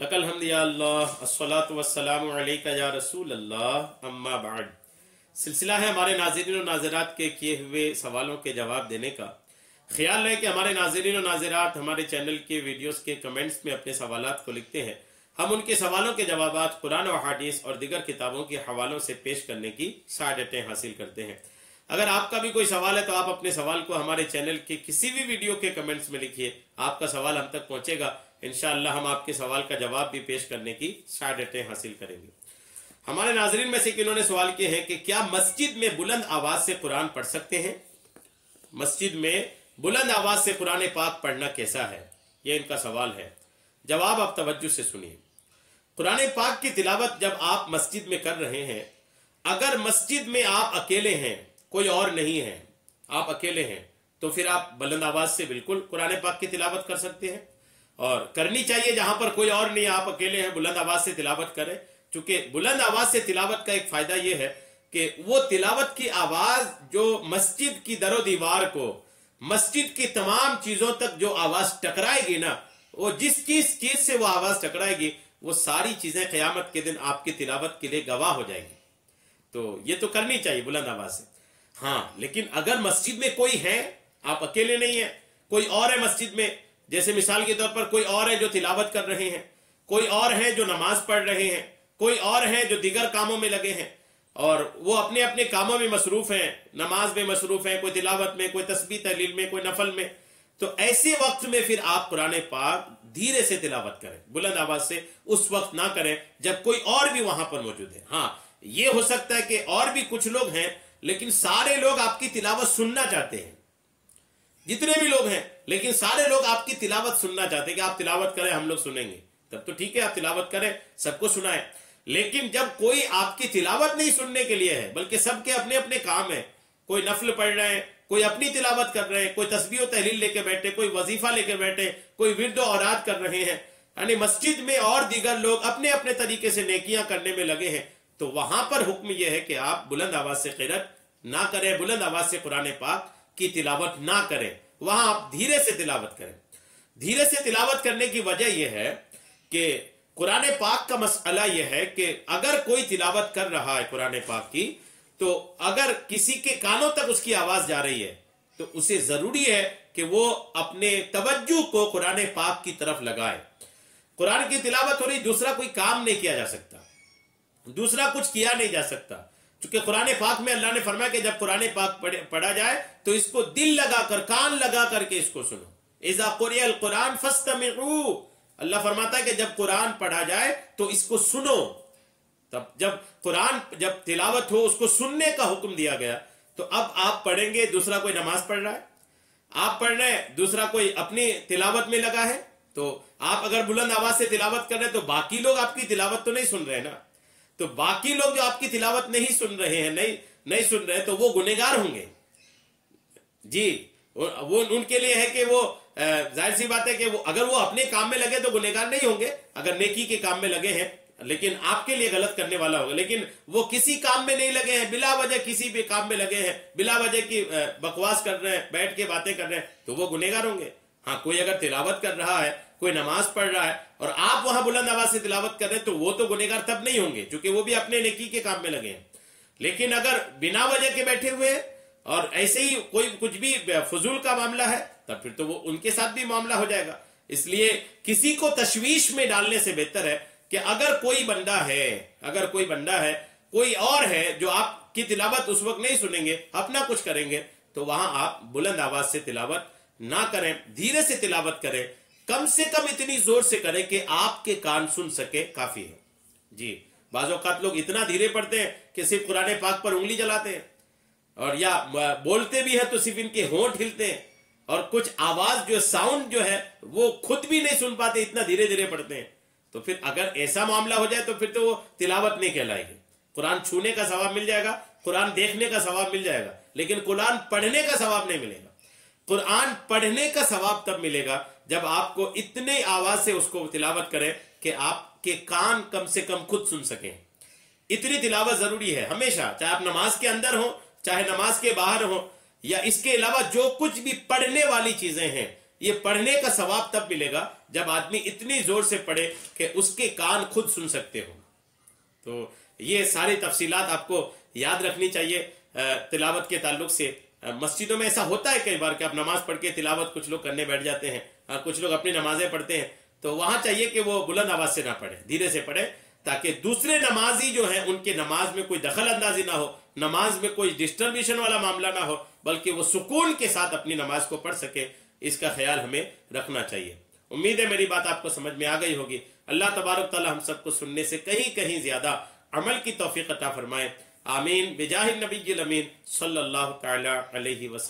लकल हम्द या अल्लाह अस्सलातु वस्सलामु अलैका या रसूल अल्लाह अम्मा बाद। सिलसिला है हमारे नाज़रीन और नाज़रात के किए हुए सवालों के जवाब देने का। ख्याल है कि हमारे नाज़रीन और नाज़रात हमारे चैनल के वीडियोस के कमेंट्स में अपने सवालात को लिखते हैं। हम उनके सवालों के जवाबात कुरान और हदीस और दीगर किताबों के हवालों से पेश करने की सआदतें हासिल करते हैं। अगर आपका भी कोई सवाल है तो आप अपने सवाल को हमारे चैनल के किसी भी वीडियो के कमेंट्स में लिखिए। आपका सवाल हम तक पहुंचेगा, इंशाअल्लाह हम आपके सवाल का जवाब भी पेश करने की सआदतें हासिल करेंगे। हमारे नाज़रीन में से इन्होंने सवाल किए हैं कि क्या मस्जिद में बुलंद आवाज से कुरान पढ़ सकते हैं? मस्जिद में बुलंद आवाज से कुरान पाक पढ़ना कैसा है, यह इनका सवाल है। जवाब आप तवज्जो से सुनिए। कुरान पाक की तिलावत जब आप मस्जिद में कर रहे हैं, अगर मस्जिद में आप अकेले हैं, कोई और नहीं है, आप अकेले हैं, तो फिर आप बुलंद आवाज से बिल्कुल कुरान पाक की तिलावत कर सकते हैं और करनी चाहिए। जहां पर कोई और नहीं, आप अकेले हैं, बुलंद आवाज से तिलावत करें। चूंकि बुलंद आवाज से तिलावत का एक फायदा यह है कि वो तिलावत की आवाज जो मस्जिद की दरो दीवार को, मस्जिद की तमाम चीजों तक जो आवाज टकराएगी ना, वो जिस चीज से वो आवाज टकराएगी, वो सारी चीजें क़यामत के दिन आपकी तिलावत के लिए गवाह हो जाएगी। तो ये तो करनी चाहिए बुलंद आवाज से। हाँ, लेकिन अगर मस्जिद में कोई है, आप अकेले नहीं है, कोई और है मस्जिद में, जैसे मिसाल के तौर पर कोई और है जो तिलावत कर रहे हैं, कोई और है जो नमाज पढ़ रहे हैं, कोई और है जो दीगर कामों में लगे हैं और वो अपने अपने कामों में मसरूफ हैं, नमाज में मसरूफ हैं, कोई तिलावत में, कोई तस्बीह तहलील में, कोई नफल में, तो ऐसे वक्त में फिर आप कुरान पाक धीरे से तिलावत करें, बुलंद आवाज से उस वक्त ना करें जब कोई और भी वहां पर मौजूद है। हाँ, ये हो सकता है कि और भी कुछ लोग हैं, लेकिन सारे लोग आपकी तिलावत सुनना चाहते हैं, जितने भी लोग हैं, लेकिन सारे लोग आपकी तिलावत सुनना चाहते हैं कि आप तिलावत करें, हम लोग सुनेंगे, तब तो ठीक है, आप तिलावत करें, सबको सुनाएं। लेकिन जब कोई आपकी तिलावत नहीं सुनने के लिए है, बल्कि सबके अपने अपने काम है, कोई नफल पढ़ रहे हैं, कोई अपनी तिलावत कर रहे हैं, कोई तस्बीह तहलील लेके बैठे, कोई वजीफा लेके बैठे, कोई विर्द औराद कर रहे हैं, यानी मस्जिद में और दीगर लोग अपने अपने तरीके से नेकियां करने में लगे हैं, तो वहां पर हुक्म यह है कि आप बुलंद आवाज से क़िरात ना करें, बुलंद आवाज से कुरान पाक की तिलावत ना करें, वहां आप धीरे से तिलावत करें। धीरे से तिलावत करने की वजह यह है कि कुरान पाक का मसला यह है कि अगर कोई तिलावत कर रहा है कुरान पाक की, तो अगर किसी के कानों तक उसकी आवाज जा रही है, तो उसे जरूरी है कि वो अपने तवज्जो को कुरान पाक की तरफ लगाए। कुरान की तिलावत हो रही, दूसरा कोई काम नहीं किया जा सकता, दूसरा कुछ किया नहीं जा सकता, क्योंकि कुरान पाक में अल्लाह ने फरमाया कि जब कुरान पाक पढ़ा जाए तो इसको दिल लगाकर, कान लगा करके इसको सुनो। इज़ा क़ुरिअल कुरान फस्तमिऊ, अल्लाह फरमाता है कि जब कुरान पढ़ा जाए तो इसको सुनो। तब जब तिलावत हो, उसको सुनने का हुक्म दिया गया। तो अब आप पढ़ेंगे, दूसरा कोई नमाज पढ़ रहा है, आप पढ़ रहे हैं, दूसरा कोई अपनी तिलावत में लगा है, तो आप अगर बुलंद आवाज से तिलावत कर रहे हैं तो बाकी लोग आपकी तिलावत तो नहीं सुन रहे ना, तो बाकी लोग जो आपकी तिलावत नहीं सुन रहे हैं, नहीं सुन रहे, तो वो गुनहगार होंगे जी। वो उनके लिए है कि वो जाहिर सी बात है कि वो अगर वो अपने काम में लगे तो गुनहगार नहीं होंगे, अगर नेकी के काम में लगे हैं, लेकिन आपके लिए गलत करने वाला होगा। लेकिन वो किसी काम में नहीं लगे हैं, बिला वजह किसी भी काम में लगे हैं, बिला वजह की बकवास कर रहे हैं, बैठ के बातें कर रहे हैं, तो वो गुनहगार होंगे। हाँ, कोई अगर तिलावत कर रहा है, कोई नमाज पढ़ रहा है और आप वहां बुलंद आवाज से तिलावत कर रहे हैं, तो वो तो गुनहगार तब नहीं होंगे, क्योंकि वो भी अपने नेकी के काम में लगे हैं। लेकिन अगर बिना वजह के बैठे हुए और ऐसे ही कोई कुछ भी फजूल का मामला है, तब फिर तो वो उनके साथ भी मामला हो जाएगा। इसलिए किसी को तशवीश में डालने से बेहतर है कि अगर कोई बंदा है, कोई और है जो आपकी तिलावत उस वक्त नहीं सुनेंगे, अपना कुछ करेंगे, तो वहां आप बुलंद आवाज से तिलावत ना करें, धीरे से तिलावत करें, कम से कम इतनी जोर से करें कि आपके कान सुन सके, काफी है जी। बाज़ औक़ात लोग इतना धीरे पढ़ते हैं कि सिर्फ कुरान पाक पर उंगली जलाते हैं, और या बोलते भी है तो सिर्फ इनके होंठ हिलते हैं, और कुछ आवाज जो साउंड जो है वो खुद भी नहीं सुन पाते, इतना धीरे धीरे पढ़ते हैं। तो फिर अगर ऐसा मामला हो जाए तो फिर तो वो तिलावत नहीं कहलाएगी। कुरान छूने का सवाब मिल जाएगा, कुरान देखने का सवाब मिल जाएगा, लेकिन कुरान पढ़ने का सवाब नहीं मिलेगा। कुरान पढ़ने का सवाब तब मिलेगा जब आपको इतने आवाज से उसको तिलावत करें कि आपके कान कम से कम खुद सुन सकें। इतनी तिलावत जरूरी है हमेशा, चाहे आप नमाज के अंदर हो, चाहे नमाज के बाहर हो, या इसके अलावा जो कुछ भी पढ़ने वाली चीजें हैं, ये पढ़ने का सवाब तब मिलेगा جب آدمی اتنی زور سے پڑھے کہ اس کے کان خود سن سکتے ہوں. تو یہ ساری تفصیلات آپ کو یاد رکھنی چاہیے تلاوت کے تعلق سے. مسجدوں میں ایسا ہوتا ہے کئی بار کہ آپ نماز پڑھ کے تلاوت کچھ لوگ کرنے بیٹھ جاتے ہیں، کچھ لوگ اپنی نمازیں پڑھتے ہیں، تو وہاں چاہیے کہ وہ بلند آواز سے نہ پڑھے، دھیرے سے پڑھے، تاکہ دوسرے نمازی جو ہیں ان کے نماز میں کوئی دخل اندازی نہ ہو، نماز میں کوئی ڈسٹربیشن والا معاملہ نہ ہو، بلکہ وہ سکون کے ساتھ اپنی نماز کو پڑھ سکے. اس کا خیال ہمیں رکھنا چاہیے. امید ہے میری بات آپ کو سمجھ میں آ گئی ہوگی. اللہ تبارک تعالی ہم سب کو سننے سے کہیں زیادہ عمل کی توفیق عطا فرمائے. آمین بجاہ النبی الامین صلی اللہ تعالی علیہ وسلم.